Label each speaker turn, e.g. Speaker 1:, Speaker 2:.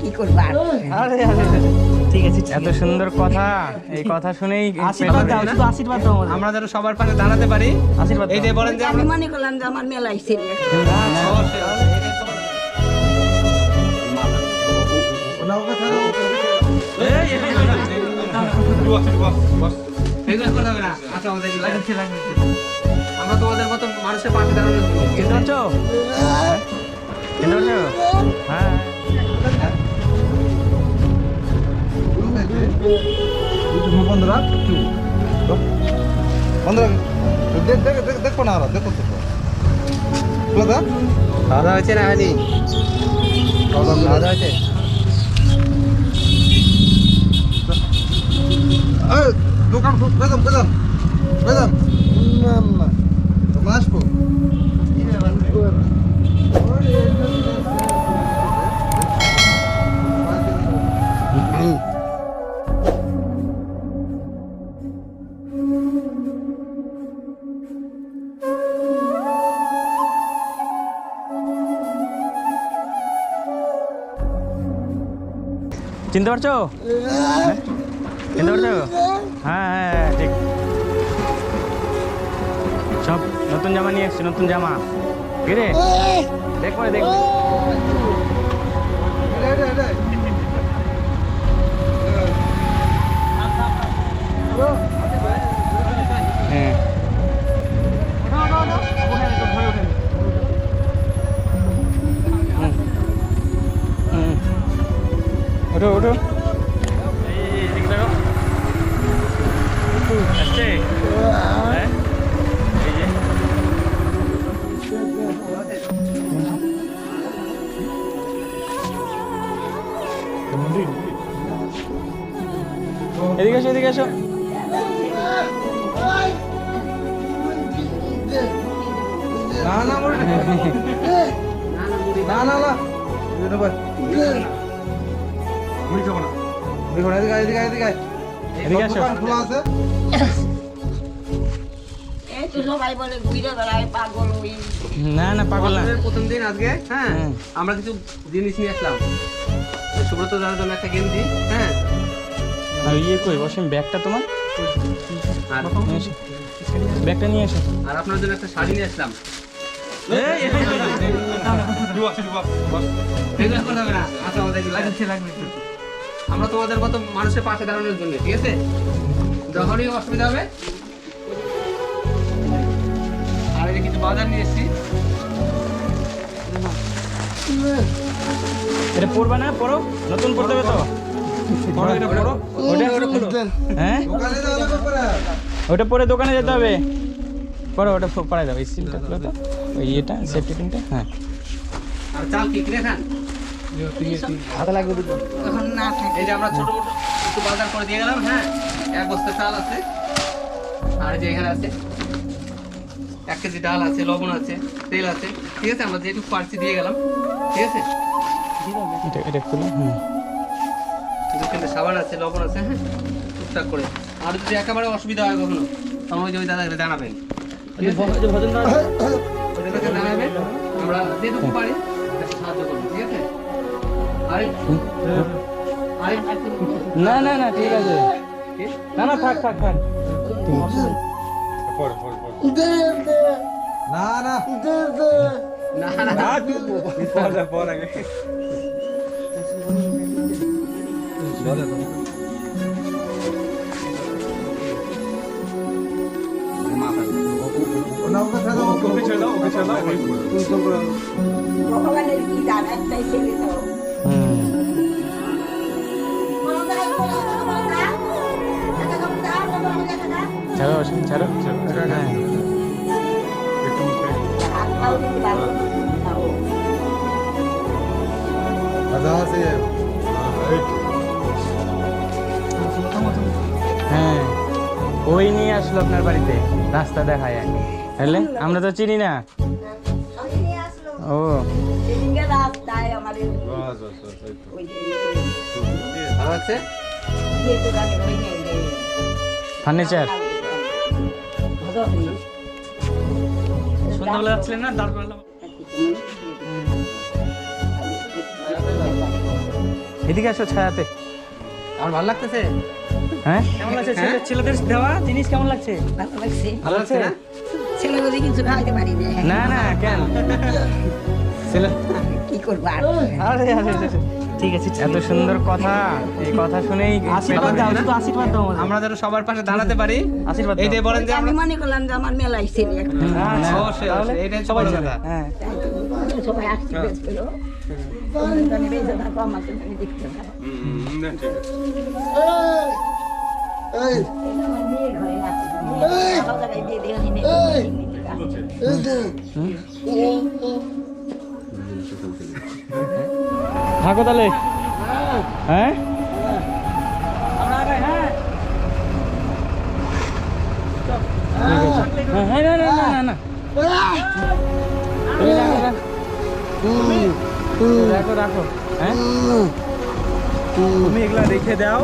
Speaker 1: কি করবা
Speaker 2: আরে আরে ঠিক আছে
Speaker 3: এত সুন্দর কথা, এই কথা শুনেই
Speaker 2: আশীর্বাদ দাও, শুধু আশীর্বাদ দাও আমাদের।
Speaker 4: আমরা যেন সবার পাশে দাঁড়াতে পারি,
Speaker 2: আশীর্বাদ
Speaker 4: এইটাই বলেন যে
Speaker 1: আমি
Speaker 4: আমরা
Speaker 1: মনে করলাম যে আমার মেলায় ছেলে
Speaker 4: এগুলো করতে হবে না। আচ্ছা, আমাদের এগুলো আমরা তোমাদের মতো মানুষের পাশে দাঁড়ানোর জন্য, ঠিক
Speaker 3: চিনতে
Speaker 4: আছে?
Speaker 3: পারছো? চিনতে পারছো? হ্যাঁ
Speaker 5: বন্ধুরা বন্ধুরা দেখো না, ওরা দেখো দাদা
Speaker 4: খাওয়া দাওয়া হয়েছে না হয়নি? খাওয়া দাওয়া হয়েছে?
Speaker 5: দোকান বেদম বেদম বেদম আসবো
Speaker 3: চিনতে পারছো? হ্যাঁ? চিনতে পারছো? হ্যাঁ হ্যাঁ হ্যাঁ, ঠিক। সব নতুন জামা নিয়ে এসছি, নতুন জামা। কিরে দেখবো দেখবো। হ্যাঁ ওঠো ওঠো, এই দিকে দেখো। আসছে হ্যাঁ, এই যে এদিকে আসো, এদিকে আসো।
Speaker 5: না না মরে না না না ভাই মুড়ি খাবো না, দেখো এদিকে এদিকে এদিকে
Speaker 3: এদিকে আসো।
Speaker 5: দোকান খোলা আছে।
Speaker 1: এই তো সবাই বলে ঘুরে বেড়ায় পাগল ওই
Speaker 3: না না পাগল না।
Speaker 4: আমাদের প্রথম দিন আজকে, হ্যাঁ,
Speaker 3: হুম।
Speaker 4: আমরা কিছু জিনিস নিয়ে আসলাম। সুব্রত দাদার জন্য একটা গেঞ্জি, হ্যাঁ,
Speaker 3: আর ইয়ে কই অসীম, ব্যাগটা তোমার
Speaker 4: আর
Speaker 3: নিয়ে এসো, ব্যাগটা নিয়ে এসো।
Speaker 4: আর আপনার জন্য একটা শাড়ি নিয়ে আসলাম। এগুলো করতে হবে না। আচ্ছা, আমাদের এগুলো আমরা তোমাদের মতো মানুষের পাশে দাঁড়ানোর জন্য, ঠিক আছে? যখনই অসুবিধা হবে। আর এই যে কিছু বাজার নিয়ে এসেছি।
Speaker 3: এটা পড়বা না? পড়ো, নতুন পড়তে হবে তো।
Speaker 4: পড়ো, এটা পড়ো।
Speaker 3: ওটা হ্যাঁ,
Speaker 5: দোকানে যাওয়া লাগবে পরে।
Speaker 3: ওটা পরে দোকানে যেতে হবে। পরে ওটা পড়াই দাও, এই সিলটা খুলে দাও, ওই এটা সেফটি পিনটা। হ্যাঁ
Speaker 4: আর চাল কি কিনে খান?
Speaker 3: হাতে লাগবে দুটো।
Speaker 1: এখন না থাকে
Speaker 4: এই যে আমরা ছোট মোটো একটু বাজার করে দিয়ে গেলাম, হ্যাঁ, 1 বস্তা চাল আছে, আর এই যে এখানে আছে 1 কেজি ডাল আছে, লবণ আছে, তেল আছে, ঠিক আছে? আমরা যেটুকু পারছি দিয়ে গেলাম, ঠিক আছে?
Speaker 3: এটা এটা খুলে। হুম,
Speaker 4: 2 কেজি সাবান আছে, লবণ আছে, হ্যাঁ, টুকটাক করে। আর যদি একেবারে অসুবিধা হয় কখনো, তখন ওই যে ওই দাদাকে জানাবেন, ঠিক আছে? ওই দাদাকে জানাবেন, আমরা যেটুকু পারি একটা সাহায্য করবো, ঠিক আছে? আরে আরে
Speaker 3: না না না ঠিক আছে, না না থাক থাক থাক।
Speaker 5: না না
Speaker 4: না না
Speaker 5: ওনা ওকে ছেড়ে দাও, ওকে ছেড়ে দাও, ওকে ছেড়ে দাও।
Speaker 1: ভগবানের কি দান একটাই ছেলে তো
Speaker 3: হুম, ছাড়ো অসীম, ছাড়ো। হ্যাঁ
Speaker 5: দাদা আছে
Speaker 3: হ্যাঁ, ওই নিয়ে আসলো আপনার বাড়িতে, রাস্তা দেখায়। বুঝলে, আমরা তো চিনি না। ও
Speaker 1: রাস্তায় আমার
Speaker 4: আর আছে
Speaker 3: ফার্নিচার।
Speaker 2: সন্ধ্যাবেলা যাচ্ছিলেন না, দাঁড় করলাম।
Speaker 3: এদিকে আসো ছায়াতে।
Speaker 4: আমার ভালো লাগতেছে,
Speaker 3: হ্যাঁ
Speaker 2: কেমন লাগছে ছেলেদের দেওয়া জিনিস কেমন লাগছে?
Speaker 1: ভালো লাগছে
Speaker 4: ভালো লাগছে না?
Speaker 1: ছেলেগুলি কিছু খাওয়াইতে পারি
Speaker 3: না না কেন ছেলে
Speaker 1: কি করবো আর
Speaker 2: আরে আরে আরে, ঠিক আছে ঠিক
Speaker 3: এত
Speaker 2: আছে।
Speaker 3: সুন্দর কথা, এই কথা শুনেই
Speaker 2: আশীর্বাদ দাও, শুধু আশীর্বাদ দাও আমাদের।
Speaker 4: আমরা যেন সবার পাশে দাঁড়াতে পারি,
Speaker 2: আশীর্বাদ দাও।
Speaker 4: এইটাই বলেন যে
Speaker 1: আমি
Speaker 4: আমরা
Speaker 1: মনে করলাম যে আমার মেলায় ছেলে একটা
Speaker 2: আচ্ছা,
Speaker 4: অবশ্যই
Speaker 2: তাহলে
Speaker 4: অবশ্যই, এইটাই
Speaker 2: সবাই
Speaker 4: সবার
Speaker 2: যাবে।
Speaker 4: কথা।
Speaker 2: হ্যাঁ
Speaker 1: সবাই আসতে পেরেছিল আমি বেঁচে থাকো আমাকে তুমি দেখতে পারো
Speaker 5: এই
Speaker 1: আমার মেয়ে ঘরে আছে ভালো জায়গায় দিয়ে দিয়ে নিয়ে
Speaker 3: থাকো তাহলে। হ্যাঁ হ্যাঁ হ্যাঁ, না না না না না তুমি রাখো, রাখো রাখো, হ্যাঁ
Speaker 2: তুমি এগুলা রেখে দাও,